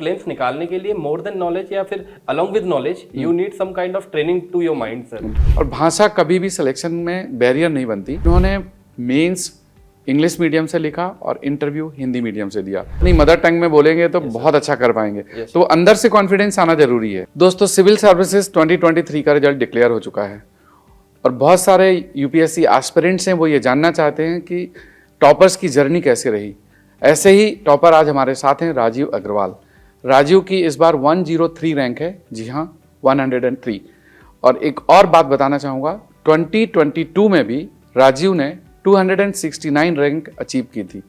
Claims निकालने के लिए मोर देन नॉलेज या फिर along with knowledge you need some kind of training to your mind sir. और भाषा कभी भी सिलेक्शन में बैरियर नहीं बनती। उन्होंने मेंस इंग्लिश मीडियम से लिखा और इंटरव्यू हिंदी मीडियम से दिया। अपनी मदर टंग में बोलेंगे तो बहुत अच्छा कर पाएंगे। तो अंदर से कॉन्फिडेंस आना जरूरी है। दोस्तों, सिविल सर्विसेज 2023 का रिजल्ट डिक्लेयर हो चुका है और बहुत सारे यूपीएससी एस्पिरेंट्स हैं, वो ये जानना चाहते हैं कि टॉपर्स की जर्नी कैसे रही। ऐसे ही टॉपर आज हमारे साथ हैं राजीव अग्रवाल। राजीव की इस बार 103 रैंक है। जी हाँ, 103। और एक और बात बताना चाहूँगा, 2022 में भी राजीव ने 269 रैंक अचीव की थी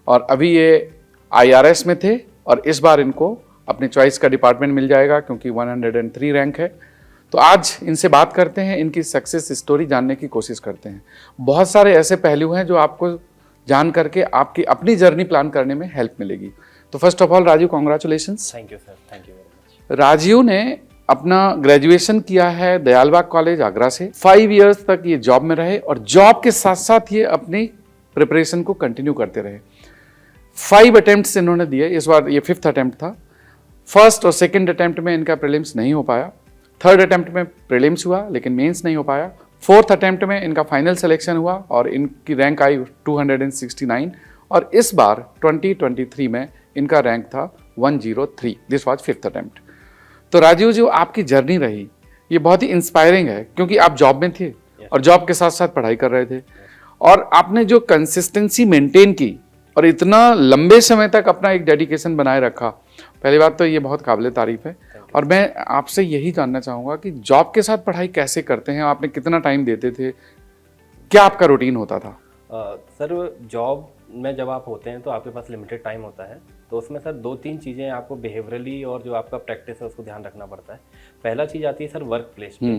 और अभी ये आईआरएस में थे और इस बार इनको अपने चॉइस का डिपार्टमेंट मिल जाएगा क्योंकि 103 रैंक है। तो आज इनसे बात करते हैं, इनकी सक्सेस स्टोरी जानने की कोशिश करते हैं। बहुत सारे ऐसे पहलू हैं जो आपको जान करके आपकी अपनी जर्नी प्लान करने में हेल्प मिलेगी। तो first of all Rajiv, congratulations. Thank you sir, thank you very much. Rajiv ने अपना ग्रेजुएशन किया है दयालबाग कॉलेज आगरा से। 5 इयर्स तक ये जॉब में रहे और जॉब के साथ साथ ये अपनी प्रिपरेशन को कंटिन्यू करते रहे। 5 अटेम्प्ट्स इन्होंने दिए, इस बार ये 5th अटेम्प्ट था। फर्स्ट और सेकंड अटेम्प्ट में इनका प्रीलिम्स नहीं हो पाया, 3rd अटेम्प्ट में प्रीलिम्स हुआ लेकिन मेंस नहीं हो पाया, 4th अटेम्प्ट में इनका फाइनल सिलेक्शन हुआ और इनकी रैंक आई 269 और इस बार 2023 में इनका रैंक था 103। This was 5th attempt. तो राजीव, जो आपकी जर्नी रही ये बहुत ही इंस्पायरिंग है क्योंकि आप जॉब में थे और जॉब के साथ साथ पढ़ाई कर रहे थे और आपने जो कंसिस्टेंसी मेंटेन की और इतना लंबे समय तक अपना एक डेडिकेशन बनाए रखा, पहली बात तो ये बहुत काबिल तारीफ है। और मैं आपसे यही जानना चाहूँगा कि जॉब के साथ पढ़ाई कैसे करते हैं, आपने कितना टाइम देते थे, क्या आपका रूटीन होता था? सर, जॉब में जब आप होते हैं तो आपके पास लिमिटेड टाइम होता है, तो उसमें सर 2-3 चीज़ें आपको बिहेवियरली और जो आपका प्रैक्टिस है उसको ध्यान रखना पड़ता है। पहला चीज़ आती है सर वर्क प्लेस पे।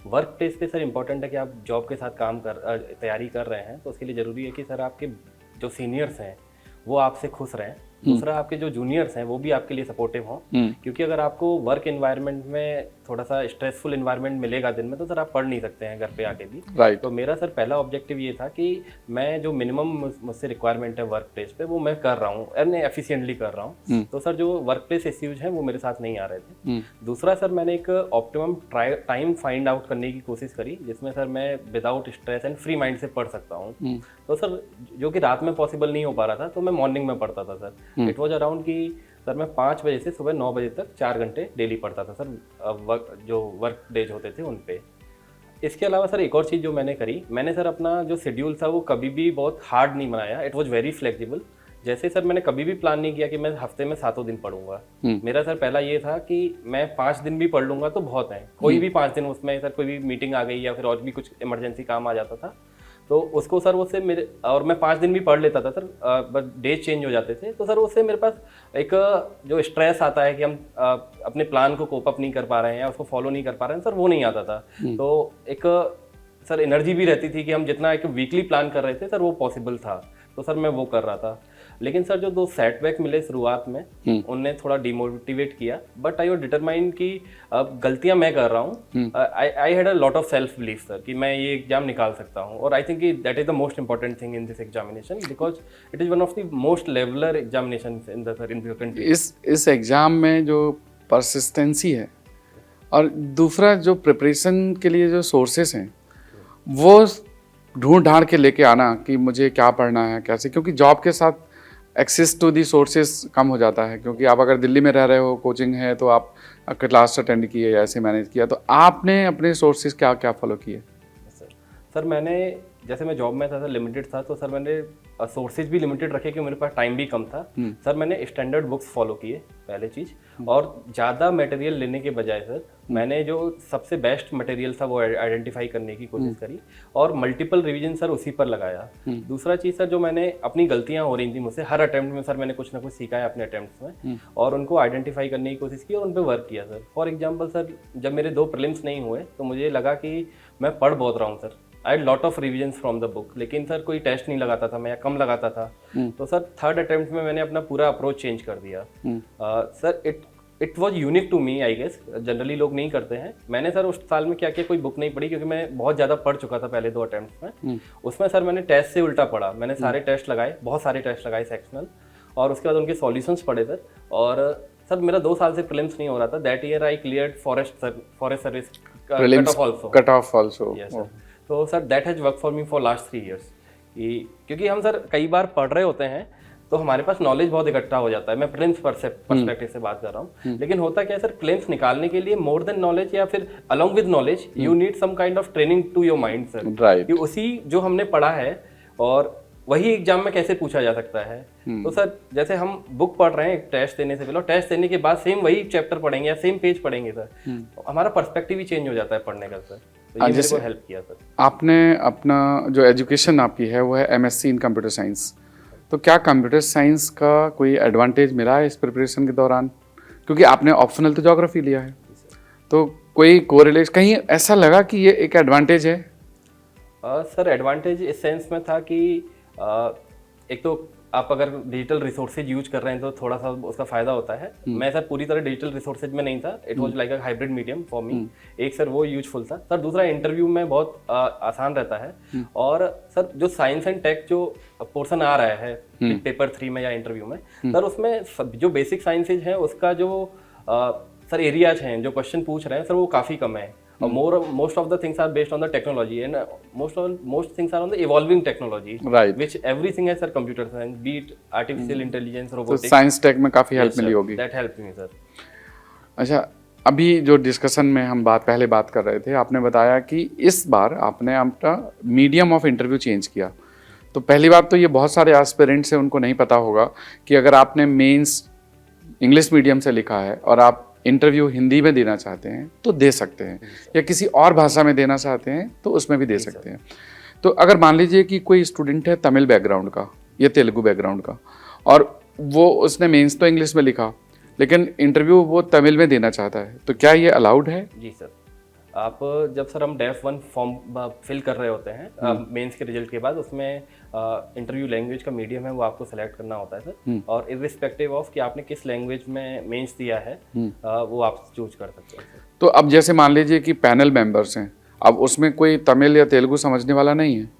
वर्क प्लेस पे सर इंपॉर्टेंट है कि आप जॉब के साथ तैयारी कर रहे हैं तो उसके लिए ज़रूरी है कि सर आपके जो सीनियर्स हैं वो आपसे खुश रहें। दूसरा, आपके जो जूनियर्स हैं वो भी आपके लिए सपोर्टिव हों, क्योंकि अगर आपको वर्क एनवायरनमेंट में थोड़ा सा स्ट्रेसफुल एनवायरनमेंट मिलेगा दिन में तो सर आप पढ़ नहीं सकते हैं घर पे आके भी। राइट। तो मेरा सर पहला ऑब्जेक्टिव ये था कि मैं जो मिनिमम मुझसे रिक्वायरमेंट है वर्क प्लेस पे वो मैं कर रहा हूँ, एफिशिएंटली कर रहा हूँ। तो सर जो वर्क प्लेस इश्यूज हैं वो मेरे साथ नहीं आ रहे थे। दूसरा सर, मैंने एक ऑप्टिमम टाइम फाइंड आउट करने की कोशिश करी जिसमें सर मैं without stress and free mind से पढ़ सकता हूँ। तो सर जो कि रात में पॉसिबल नहीं हो पा रहा था तो मैं मॉर्निंग में पढ़ता था सर। इट वॉज अराउंड कि सर मैं 5 बजे से सुबह 9 बजे तक 4 घंटे डेली पढ़ता था सर, जो वर्क डेज होते थे उन पे। इसके अलावा सर एक और चीज़ जो मैंने करी, मैंने सर अपना जो शेड्यूल था वो कभी भी बहुत हार्ड नहीं बनाया। It was very flexible. जैसे सर मैंने कभी भी प्लान नहीं किया कि मैं हफ्ते में 7 दिन पढ़ूंगा। मेरा सर पहला ये था कि मैं 5 दिन भी पढ़ लूंगा तो बहुत है। कोई भी 5 दिन उसमें सर कोई भी मीटिंग आ गई या फिर और भी कुछ इमरजेंसी काम आ जाता था तो उसको सर उससे मेरे, और मैं 5 दिन भी पढ़ लेता था सर, बट डेज चेंज हो जाते थे तो सर उससे मेरे पास एक जो स्ट्रेस आता है कि हम अपने प्लान को कोप अप नहीं कर पा रहे हैं या उसको फॉलो नहीं कर पा रहे हैं सर, वो नहीं आता था। तो एक सर एनर्जी भी रहती थी कि हम जितना एक वीकली प्लान कर रहे थे सर वो पॉसिबल था, तो सर मैं वो कर रहा था। लेकिन सर जो 2 सेटबैक मिले शुरुआत में उनने थोड़ा डिमोटिवेट किया, बट आई वॉज डिटरमाइंड कि अब गलतियां मैं कर रहा हूँ। I had a lot of self belief sir कि मैं ये एग्जाम निकाल सकता हूँ और I think that is the most important thing in this examination because it is one of the most leveller examination in the country. इस exam में जो परसिस्टेंसी है और दूसरा जो प्रिपरेशन के लिए जो सोर्सेस हैं वो ढूंढ ढांड के लेके आना कि मुझे क्या पढ़ना है कैसे, क्योंकि जॉब के साथ एक्सेस टू दी सोर्सेस कम हो जाता है। क्योंकि आप अगर दिल्ली में रह रहे हो, कोचिंग है तो आप क्लास अटेंड किए या ऐसे मैनेज किया, तो आपने अपने सोर्सेस क्या क्या फॉलो किए? सर मैंने, जैसे मैं जॉब में था सर, लिमिटेड था तो सर मैंने सोर्सेज भी लिमिटेड रखे क्योंकि मेरे पास टाइम भी कम था। सर मैंने स्टैंडर्ड बुक्स फॉलो किए पहले चीज़, और ज़्यादा मटेरियल लेने के बजाय सर मैंने जो सबसे बेस्ट मटेरियल था वो आइडेंटिफाई करने की कोशिश करी और मल्टीपल रिवीजन सर उसी पर लगाया। दूसरा चीज़ सर, जो मैंने अपनी गलतियाँ हो रही थी मुझसे हर अटेम्प्ट में सर, मैंने कुछ ना कुछ सीखा है अपने अटेम्प्ट्स में और उनको आइडेंटिफाई करने की कोशिश की और उन पर वर्क किया सर। फॉर एग्जाम्पल सर, जब मेरे 2 प्रीलिम्स नहीं हुए तो मुझे लगा कि मैं पढ़ बहुत रहा हूँ sir, I had lot of revisions from the book, लेकिन सर कोई टेस्ट नहीं लगाता था मैं या कम लगाता था। तो सर 3rd अटेम्प्ट में मैंने अपना पूरा अप्रोच चेंज कर दिया। Sir it was unique to me, I guess generally लोग नहीं करते हैं। मैंने सर उस साल में क्या किया, कोई बुक नहीं पढ़ी क्योंकि मैं बहुत ज़्यादा पढ़ चुका था पहले 2 अटेम्प्ट में। उसमें सर मैंने टेस्ट से उल्टा पढ़ा, मैंने सारे टेस्ट लगाए, बहुत सारे टेस्ट लगाए सेक्शनल, और उसके बाद उनके सॉल्यूशंस पढ़े सर। और सर मेरा 2 साल से प्रीलिम्स नहीं हो रहा था। That year I cleared forest service prelims cut off also. Yes sir. तो sir that has work for me for last 3 years. क्योंकि हम सर कई बार पढ़ रहे होते हैं तो हमारे पास नॉलेज बहुत इकट्ठा हो जाता है। मैं प्रीलिम्स पर्सपेक्टिव से बात कर रहा हूँ, लेकिन होता क्या है सर, प्रीलिम्स निकालने के लिए मोर देन नॉलेज या फिर along with knowledge you need some kind of training to your mind sir. Right. कि उसी जो हमने पढ़ा है और वही एग्जाम में कैसे पूछा जा सकता है। तो सर जैसे हम बुक पढ़ रहे हैं टेस्ट देने से पहले, टेस्ट देने के बाद सेम वही चैप्टर पढ़ेंगे या सेम पेज पढ़ेंगे सर, तो हमारा पर्सपेक्टिव ही चेंज हो जाता है पढ़ने का सर। तो ये मेरे को हेल्प किया सर। आपने अपना जो एजुकेशन आपकी है वो है MSc इन कंप्यूटर साइंस, तो क्या कंप्यूटर साइंस का कोई एडवांटेज मिला है इस प्रिपरेशन के दौरान? क्योंकि आपने ऑप्शनल तो ज्योग्राफी लिया है, तो कोई कोरिलेशन कहीं ऐसा लगा कि ये एक एडवांटेज है? सर एडवांटेज इस सेंस में था कि एक तो आप अगर डिजिटल रिसोर्सेज यूज कर रहे हैं तो थोड़ा सा उसका फायदा होता है। मैं सर पूरी तरह डिजिटल रिसोर्सेज में नहीं था, it was like a hybrid medium for me. एक सर वो यूजफुल था सर, दूसरा इंटरव्यू में बहुत आसान रहता है। और सर जो साइंस एंड टेक जो पोर्शन आ रहा है पेपर 3 में या इंटरव्यू में सर, उसमें जो बेसिक साइंसेज है उसका जो सर एरियाज हैं जो क्वेश्चन पूछ रहे हैं सर वो काफ़ी कम है। Most of the things are based on the technology, and most things are on the evolving technology, right, which everything है sir computer science, be it artificial intelligence, तो robotics। साइंस टेक में काफ़ी help मिली होगी। That helped me sir। अच्छा, अभी जो discussion में हम पहले बात कर रहे थे, आपने बताया कि इस बार आपने अपना मीडियम ऑफ इंटरव्यू चेंज किया। तो पहली बात तो ये बहुत सारे एस्पिरेंट्स हैं उनको नहीं पता होगा कि अगर आपने मेंस इंग्लिश मीडियम से लिखा है और आप इंटरव्यू हिंदी में देना चाहते हैं तो दे सकते हैं, या किसी और भाषा में देना चाहते हैं तो उसमें भी दे सकते हैं। तो अगर मान लीजिए कि कोई स्टूडेंट है तमिल बैकग्राउंड का या तेलुगु बैकग्राउंड का, और वो उसने मेंस तो इंग्लिश में लिखा लेकिन इंटरव्यू वो तमिल में देना चाहता है, तो क्या ये अलाउड है? जी सर, आप जब सर हम डेफ 1 फॉर्म फिल कर रहे होते हैं मेंस के रिजल्ट के बाद, उसमें इंटरव्यू लैंग्वेज का मीडियम है वो आपको सेलेक्ट करना होता है सर। और इर्रिस्पेक्टिव ऑफ कि आपने किस लैंग्वेज में मेंस दिया है वो आप चूज कर सकते हैं सर। तो अब जैसे मान लीजिए कि पैनल मेंबर्स हैं, अब उसमें कोई तमिल या तेलुगु समझने वाला नहीं है,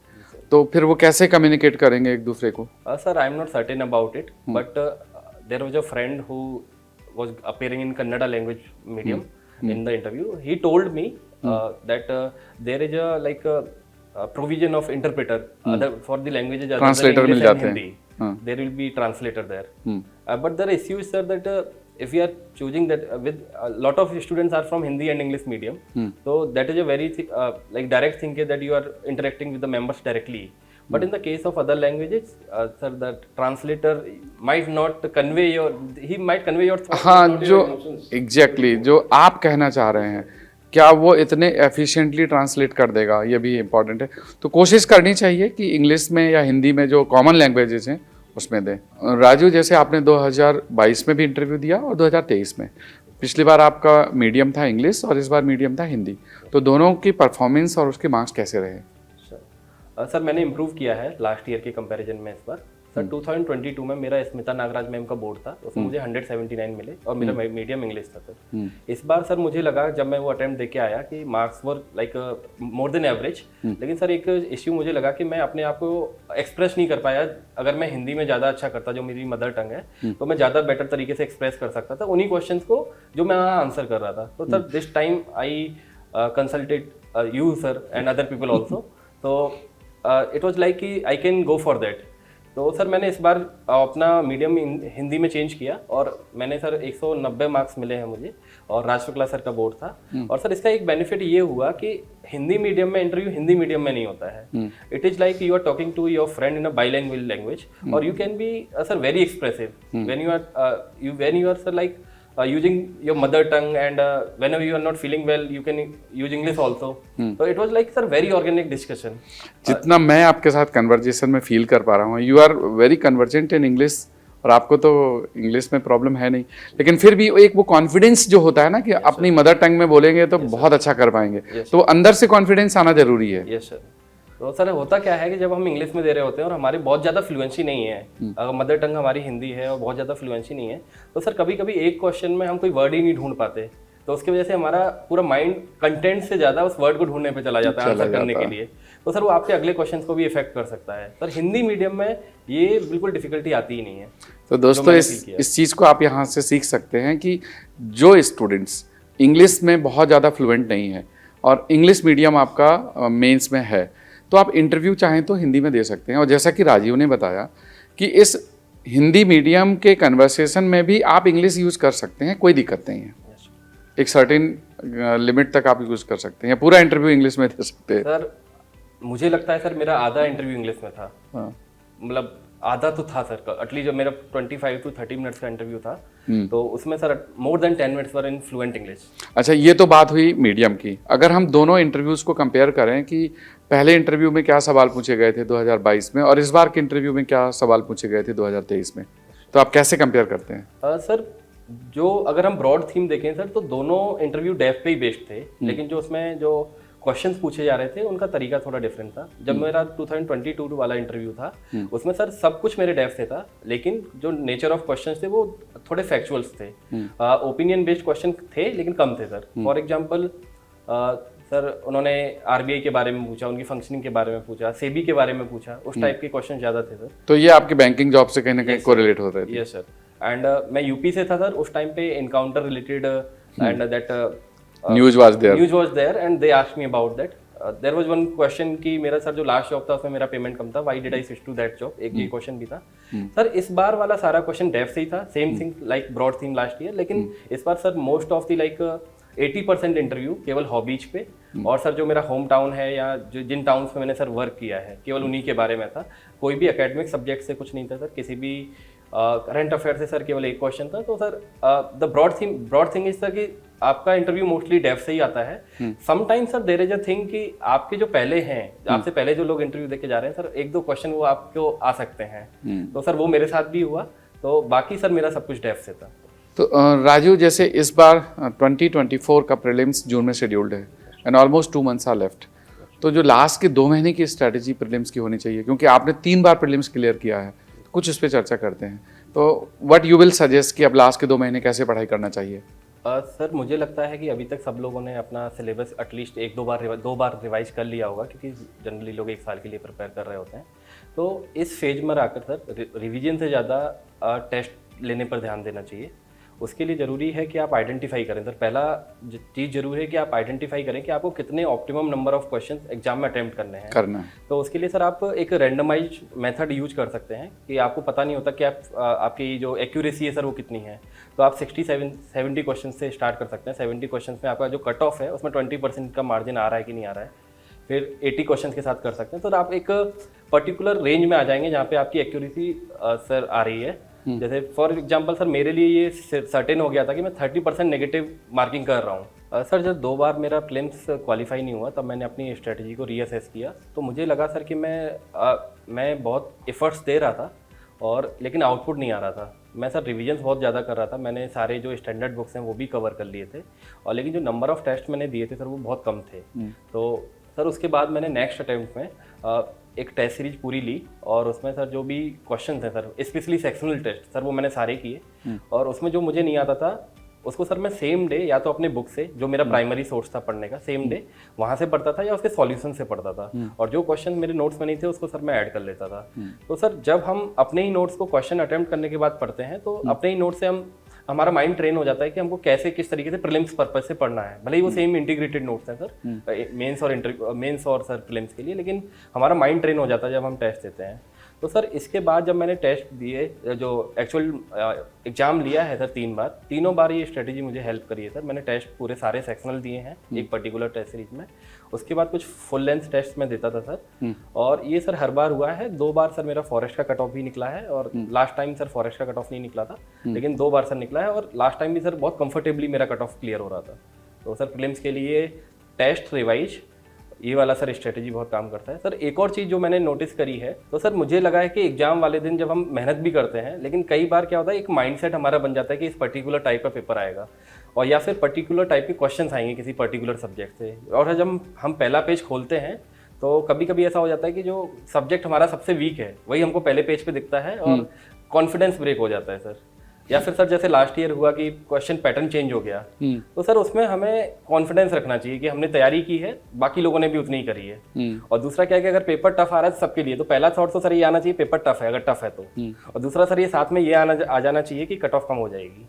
तो फिर वो कैसे कम्युनिकेट करेंगे एक दूसरे को? Sir I am not certain about it, but there was a friend who was appearing in Kannada language medium in the interview. He told me that there is a like a provision of interpreter other for the languages other translator than English and Hindi. There will be translator there. But the issue is sir that if we are choosing that with a lot of students are from Hindi and English medium, so that is a very like direct thing that you are interacting with the members directly. But in the case of other languages, sir, the translator might not convey he might convey your thoughts. हाँ, जो exactly जो आप कहना चाह रहे हैं, क्या वो इतने एफिशिएंटली ट्रांसलेट कर देगा, ये भी इम्पोर्टेंट है। तो कोशिश करनी चाहिए कि इंग्लिश में या हिंदी में जो कॉमन लैंग्वेजेस हैं उसमें दें। राजू, जैसे आपने 2022 में भी इंटरव्यू दिया और 2023 में, पिछली बार आपका मीडियम था इंग्लिश और इस बार मीडियम था हिंदी, तो दोनों की परफॉर्मेंस और उसके मार्क्स कैसे रहे? सर मैंने इम्प्रूव किया है लास्ट ईयर के कंपैरिजन में। इस बार सर 2022 में मेरा स्मिता नागराज मैम का बोर्ड था, उसमें मुझे 179 मिले और मेरा मीडियम इंग्लिश था सर। इस बार सर मुझे लगा जब मैं वो अटेम्प्ट दे के आया कि marks were like more than average, लेकिन सर एक इश्यू मुझे लगा कि मैं अपने आप को एक्सप्रेस नहीं कर पाया। अगर मैं हिंदी में ज़्यादा अच्छा करता, जो मेरी मदर टंग है, तो मैं ज़्यादा बेटर तरीके से एक्सप्रेस कर सकता था उन्हीं क्वेश्चन को जो मैं आंसर कर रहा था। तो sir this time I consulted you sir and other people also, तो इट वॉज लाइक कि I can go for that. तो सर मैंने इस बार अपना मीडियम हिंदी में चेंज किया और मैंने सर 190 मार्क्स मिले हैं मुझे, और राज शुक्ला सर का बोर्ड था। और सर इसका एक बेनिफिट ये हुआ कि हिंदी मीडियम में इंटरव्यू हिंदी मीडियम में नहीं होता है। It is like you are talking to your friend in a bilingual language, और you can be sir very expressive when you are sir like using your mother tongue, and whenever you are not feeling well you can use English also. So it was like sir very organic discussion. जितना मैं आपके साथ conversation में feel कर पा रहा हूँ, you are very convergent in English, और आपको तो इंग्लिश में प्रॉब्लम है नहीं, लेकिन फिर भी एक वो कॉन्फिडेंस जो होता है ना कि अपनी मदर टंग में बोलेंगे तो बहुत अच्छा कर पाएंगे, तो अंदर से कॉन्फिडेंस आना जरूरी है। Yes sir. तो सर होता क्या है कि जब हम इंग्लिश में दे रहे होते हैं और हमारी बहुत ज़्यादा फ्लुएंसी नहीं है, अगर मदर टंग हमारी हिंदी है और बहुत ज़्यादा फ्लुएंसी नहीं है, तो सर कभी कभी एक क्वेश्चन में हम कोई वर्ड ही नहीं ढूंढ पाते, तो उसकी वजह से हमारा पूरा माइंड कंटेंट से ज़्यादा उस वर्ड को ढूंढने पे चला जाता है आंसर करने के लिए। तो सर वो आपके अगले क्वेश्चन को भी इफेक्ट कर सकता है। सर हिंदी मीडियम में ये बिल्कुल डिफिकल्टी आती ही नहीं है। तो दोस्तों इस चीज़ को आप यहाँ से सीख सकते हैं कि जो स्टूडेंट्स इंग्लिश में बहुत ज़्यादा फ्लुएंट नहीं है और इंग्लिश मीडियम आपका मेंस में है, तो आप इंटरव्यू चाहें तो हिंदी में दे सकते हैं। और जैसा कि राजीव ने बताया कि इस हिंदी मीडियम के कन्वर्सेशन में भी आप इंग्लिश यूज़ कर सकते हैं, कोई दिक्कत नहीं है। एक सर्टेन लिमिट तक आप यूज़ कर सकते हैं, पूरा इंटरव्यू इंग्लिश में दे सकते हैं। सर मुझे लगता है सर मेरा आधा इंटरव्यू इंग्लिश में था। मतलब आधा तो था सर, एटलीस्ट जो मेरा 25 to 30 मिनट्स का इंटरव्यू था, तो उसमें सर मोर देन 10 मिनट्स वर इन फ्लुएंट इंग्लिश। अच्छा, ये तो बात हुई मीडियम की। अगर हम दोनों इंटरव्यूज को कंपेयर करें कि पहले इंटरव्यू में क्या सवाल पूछे गए थे 2022 में और इस बार के इंटरव्यू में क्या सवाल पूछे गए थे 2023 में, तो आप कैसे कंपेयर करते हैं? सर जो अगर हम ब्रॉड थीम देखें सर, तो दोनों इंटरव्यू डेफ पे ही बेस्ड थे, लेकिन जो उसमें जो क्वेश्चंस पूछे जा रहे थे उनका तरीका थोड़ा डिफरेंट था। जब मेरा 2022 वाला इंटरव्यू था, उसमें सर सब कुछ मेरे डेफ से था, लेकिन जो नेचर ऑफ क्वेश्चंस थे वो थोड़े फैक्चुअल्स थे, ओपिनियन बेस्ड क्वेश्चन थे लेकिन कम थे सर। फॉर एग्जांपल सर उन्होंने आरबीआई के बारे में पूछा, उनकी फंक्शनिंग के बारे में पूछा, सेबी के बारे में पूछा, उस टाइप के क्वेश्चन ज्यादा थे सर। तो ये आपके बैंकिंग जॉब से कहीं ना कहीं कोरिलेट हो रहे थे? Yes sir. एंड मैं यूपी से था सर उस टाइम पे, encounter related and that news was there and they asked me about that. There was one question कि मेरा सर जो लास्ट जॉब था उसमें मेरा पेमेंट कम था, why did I switch to that job, एक ये क्वेश्चन भी था सर। इस बार वाला सारा क्वेश्चन डेफ से ही था, same thing like broad theme last year, लेकिन इस बार sir most of the like 80% interview केवल हॉबीज पे, और सर जो मेरा होम टाउन है या जो जिन टाउन्स में मैंने सर वर्क किया है केवल उन्हीं के बारे में था। कोई भी एकेडमिक सब्जेक्ट से कुछ नहीं था सर, किसी भी करंट अफेयर से सर केवल एक क्वेश्चन था। तो sir the broad thing is sir कि आपका इंटरव्यू मोस्टली डेफ से ही आता है। Sometimes sir there is a thing कि आपके जो पहले हैं, आपसे पहले जो लोग इंटरव्यू देके जा रहे हैं सर, एक दो क्वेश्चन वो आपको आ सकते हैं। तो सर वो मेरे साथ भी हुआ, तो बाकी सर मेरा सब कुछ डेफ से था। तो राजू, जैसे इस बार 2024 का प्रीलिम्स जून में शेड्यूल्ड है and almost 2 months are left, तो जो लास्ट के 2 महीने की स्ट्रैटेजी प्रीलिम्स की होनी चाहिए, क्योंकि आपने 3 बार प्रीलिम्स क्लियर किया है, कुछ इस पर चर्चा करते हैं। तो व्हाट यू विल सजेस्ट कि अब लास्ट के 2 महीने कैसे पढ़ाई करना चाहिए? सर मुझे लगता है कि अभी तक सब लोगों ने अपना सिलेबस एटलीस्ट 1-2 बार रिवाइज कर लिया होगा, क्योंकि जनरली लोग 1 साल के लिए प्रिपेयर कर रहे होते हैं। तो इस फेज में आकर सर रिवीजन से ज़्यादा टेस्ट लेने पर ध्यान देना चाहिए। उसके लिए ज़रूरी है कि आप आइडेंटिफाई करें सर, पहला चीज़ जरूरी है कि आप आइडेंटिफाई करें कि आपको कितने optimum number of question exam में अटेम्प्ट करने हैं। तो उसके लिए सर आप एक रैंडमाइज मेथड यूज कर सकते हैं कि आपको पता नहीं होता कि आपकी जो एक्यूरेसी है सर वो कितनी है। तो आप 70 क्वेश्चन से स्टार्ट कर सकते हैं। 70 क्वेश्चन में आपका जो कट ऑफ है उसमें 20% का मार्जिन आ रहा है कि नहीं आ रहा है, फिर 80 क्वेश्चन के साथ कर सकते हैं। तो आप एक पर्टिकुलर रेंज में आ जाएंगे जहाँ पे आपकी एक्यूरेसी सर आ रही है। जैसे फॉर एग्जांपल सर मेरे लिए ये सर्टेन हो गया था कि मैं 30% नेगेटिव मार्किंग कर रहा हूँ। सर जब 2 बार मेरा प्रीलिम्स क्वालिफाई नहीं हुआ तब मैंने अपनी स्ट्रेटजी को रीअसेस किया। तो मुझे लगा सर कि मैं बहुत एफर्ट्स दे रहा था और लेकिन आउटपुट नहीं आ रहा था। मैं सर रिविजन्स बहुत ज़्यादा कर रहा था, मैंने सारे जो स्टैंडर्ड बुक्स हैं वो भी कवर कर लिए थे, और लेकिन जो नंबर ऑफ टेस्ट मैंने दिए थे सर वो बहुत कम थे। तो सर उसके बाद मैंने नेक्स्ट अटेम्प्ट में एक टेस्ट सीरीज पूरी ली, और उसमें सर जो भी क्वेश्चन थे sir, specially sectional test sir वो मैंने सारे किए, और उसमें जो मुझे नहीं आता था उसको सर मैं सेम डे या तो अपने बुक से, जो मेरा प्राइमरी सोर्स था पढ़ने का, सेम डे वहाँ से पढ़ता था या उसके सॉल्यूशन से पढ़ता था, और जो क्वेश्चन मेरे नोट्स में नहीं थे उसको सर मैं ऐड कर लेता था। तो सर जब हम अपने ही नोट्स को क्वेश्चन अटेम्प्ट करने के बाद पढ़ते हैं तो अपने ही नोट्स से हमारा माइंड ट्रेन हो जाता है कि हमको कैसे किस तरीके से प्रीलिम्स पर्पज से पढ़ना है। भले ही वो सेम इंटीग्रेटेड नोट्स हैं सर मेंस और सर प्रीलिम्स के लिए, लेकिन हमारा माइंड ट्रेन हो जाता है जब हम टेस्ट देते हैं। तो सर इसके बाद जब मैंने टेस्ट दिए, जो एक्चुअल एग्जाम लिया है सर 3 बार, तीनों बार ये स्ट्रेटेजी मुझे हेल्प करी है सर। मैंने टेस्ट पूरे सारे सेक्शनल दिए हैं एक पर्टिकुलर टेस्ट सीरीज में, उसके बाद कुछ फुल लेंथ टेस्ट में देता था सर, और ये सर हर बार हुआ है। 2 बार सर मेरा फॉरेस्ट का कट ऑफ भी निकला है, और लास्ट टाइम सर फॉरेस्ट का कट ऑफ नहीं निकला था, लेकिन 2 बार सर निकला है, और लास्ट टाइम भी सर बहुत कंफर्टेबली मेरा कट ऑफ क्लियर हो रहा था। तो सर प्रीलिम्स के लिए टेस्ट रिवाइज ये वाला सर स्ट्रेटेजी बहुत काम करता है। सर एक और चीज़ जो मैंने नोटिस करी है, तो सर मुझे लगा है कि एग्जाम वाले दिन जब हम मेहनत भी करते हैं, लेकिन कई बार क्या होता है एक माइंडसेट हमारा बन जाता है कि इस पर्टिकुलर टाइप का पेपर आएगा, और या फिर पर्टिकुलर टाइप के क्वेश्चंस आएंगे किसी पर्टिकुलर सब्जेक्ट से, और जब हम पहला पेज खोलते हैं तो कभी कभी ऐसा हो जाता है कि जो सब्जेक्ट हमारा सबसे वीक है वही हमको पहले पेज पे दिखता है, और कॉन्फिडेंस ब्रेक हो जाता है सर। या फिर सर जैसे लास्ट ईयर हुआ कि क्वेश्चन पैटर्न चेंज हो गया, तो सर उसमें हमें कॉन्फिडेंस रखना चाहिए कि हमने तैयारी की है, बाकी लोगों ने भी उतनी ही करी है। और दूसरा क्या है कि अगर पेपर टफ आ रहा है सबके लिए, तो पहला थॉट तो सर ये आना चाहिए पेपर टफ है अगर टफ है तो, और दूसरा सर ये साथ में ये आ जाना चाहिए कि कट ऑफ कम हो जाएगी।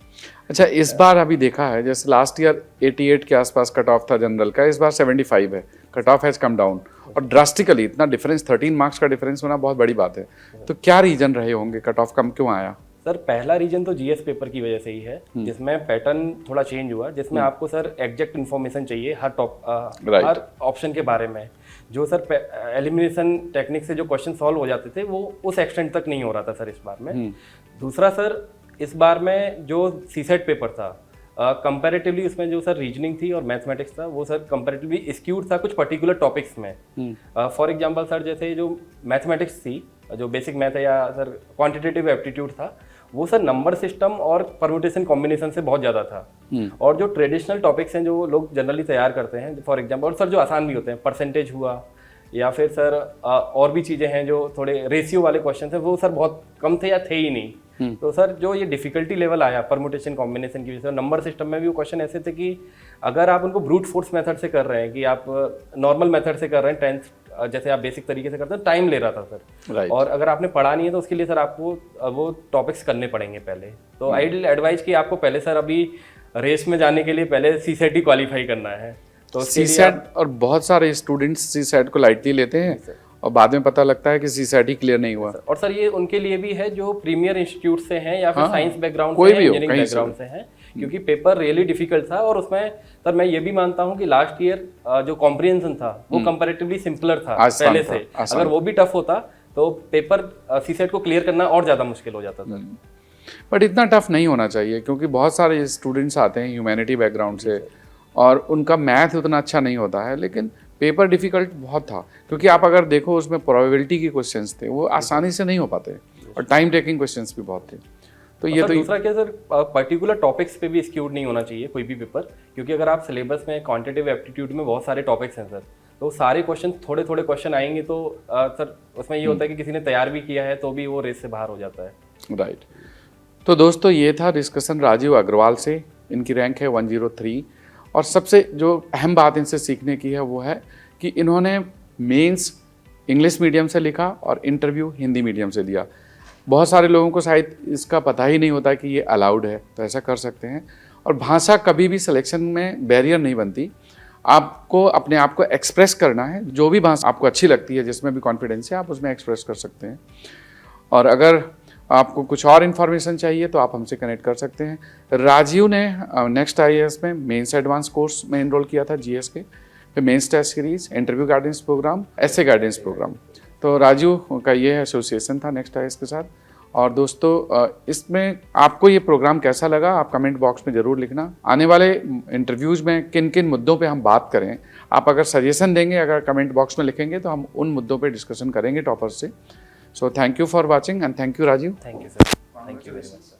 अच्छा, इस बार अभी देखा है जैसे लास्ट ईयर 88 के आसपास कट ऑफ था जनरल का, इस बार 75 है, cut off has come down, और ड्रास्टिकली इतना डिफरेंस 13 मार्क्स का डिफरेंस होना बहुत बड़ी बात है। तो क्या रीजन रहे होंगे, कट ऑफ कम क्यों आया? सर पहला रीजन तो जीएस पेपर की वजह से ही है, जिसमें पैटर्न थोड़ा चेंज हुआ, जिसमें आपको सर एग्जैक्ट इन्फॉर्मेशन चाहिए हर ऑप्शन के बारे में। जो सर एलिमिनेशन टेक्निक से जो क्वेश्चन सॉल्व हो जाते थे वो उस एक्सटेंट तक नहीं हो रहा था सर इस बार में। दूसरा सर इस बार में जो सीसेट पेपर था कंपैरेटिवली उसमें जो सर रीजनिंग थी और मैथमेटिक्स था वो सर कंपैरेटिवली स्क्यूड था कुछ पर्टिकुलर टॉपिक्स में। फॉर एग्जांपल सर जैसे जो मैथमेटिक्स थी, जो बेसिक मैथ है या सर क्वांटिटेटिव एप्टीट्यूड था, वो सर नंबर सिस्टम और परम्यूटेशन कॉम्बिनेशन से बहुत ज़्यादा था। और जो ट्रेडिशनल टॉपिक्स हैं जो लोग जनरली तैयार करते हैं, फॉर एग्जांपल, और सर जो आसान भी होते हैं, परसेंटेज हुआ या फिर सर और भी चीज़ें हैं जो थोड़े रेशियो वाले क्वेश्चन हैं, वो सर बहुत कम थे या थे ही नहीं। तो सर जो ये डिफिकल्टी लेवल आया परम्यूटेशन कॉम्बिनेशन की वजह से, नंबर सिस्टम में भी वो क्वेश्चन ऐसे थे कि अगर आप उनको ब्रूट फोर्स मेथड से कर रहे हैं, कि आप नॉर्मल मेथड से कर रहे हैं, 10th जैसे आप बेसिक तरीके से करते हैं, टाइम ले रहा था सर। और अगर आपने पढ़ा नहीं है तो उसके लिए सर आपको वो टॉपिक्स करने पड़ेंगे पहले। तो आई विल एडवाइज कि आपको पहले सर अभी रेस में जाने के लिए पहले सीसेट ही क्वालिफाई करना है। तो सीसेट, और बहुत सारे स्टूडेंट्स सीसेट को लाइटली लेते हैं और बाद में पता लगता है कि सीसेट ही क्लियर नहीं हुआ। और सर ये उनके लिए भी है जो प्रीमियर इंस्टीट्यूट से हैं या फिर साइंस बैकग्राउंड से, इंजीनियरिंग बैकग्राउंड से हैं, क्योंकि पेपर रियली डिफिकल्ट था। और उसमें सर मैं ये भी मानता हूँ कि लास्ट ईयर जो कॉम्प्रिहेंशन था वो कंपैरेटिवली सिंपलर था पहले से। अगर वो भी टफ होता तो पेपर सीसेट को क्लियर करना और ज़्यादा मुश्किल हो जाता था। बट इतना टफ नहीं होना चाहिए, क्योंकि बहुत सारे स्टूडेंट्स आते हैं ह्यूमैनिटी बैकग्राउंड से और उनका मैथ उतना अच्छा नहीं होता है, लेकिन पेपर डिफिकल्ट बहुत था। क्योंकि आप अगर देखो उसमें प्रोबेबिलिटी के क्वेश्चंस थे, वो आसानी से नहीं हो पाते, और टाइम टेकिंग क्वेश्चंस भी बहुत थे। तो ये तो दूसरा क्या सर, पर्टिकुलर टॉपिक्स पे भी स्क्यूड नहीं होना चाहिए कोई भी पेपर, क्योंकि अगर आप सिलेबस में क्वांटिटेटिव एप्टीट्यूड में बहुत सारे टॉपिक्स हैं सर, तो सारे क्वेश्चन थोड़े थोड़े क्वेश्चन आएंगे तो सर उसमें ये होता है कि किसी ने तैयार भी किया है तो भी वो रेस से बाहर हो जाता है। राइट। तो दोस्तों ये था डिस्कशन राजीव अग्रवाल से, इनकी रैंक है 103। और सबसे जो अहम बात इनसे सीखने की है वो है कि इन्होंने मेंस इंग्लिश मीडियम से लिखा और इंटरव्यू हिंदी मीडियम से दिया। बहुत सारे लोगों को शायद इसका पता ही नहीं होता कि ये अलाउड है, तो ऐसा कर सकते हैं। और भाषा कभी भी सिलेक्शन में बैरियर नहीं बनती, आपको अपने आप को एक्सप्रेस करना है। जो भी भाषा आपको अच्छी लगती है, जिसमें भी कॉन्फिडेंस है, आप उसमें एक्सप्रेस कर सकते हैं। और अगर आपको कुछ और इन्फॉर्मेशन चाहिए तो आप हमसे कनेक्ट कर सकते हैं। राजीव ने नेक्स्ट IAS में मेंस एडवांस कोर्स में एनरोल किया था GS के, फिर mains test series, interview guidance programme, ऐसे गाइडेंस प्रोग्राम। तो राजीव का ये एसोसिएशन था नेक्स्ट IAS के साथ। और दोस्तों इसमें आपको ये प्रोग्राम कैसा लगा आप कमेंट बॉक्स में ज़रूर लिखना। आने वाले इंटरव्यूज़ में किन किन मुद्दों पे हम बात करें, आप अगर सजेशन देंगे, अगर कमेंट बॉक्स में लिखेंगे तो हम उन मुद्दों पे डिस्कशन करेंगे टॉपर्स से। So thank you for watching and thank you Rajiv. Thank you sir. Thank you very much sir.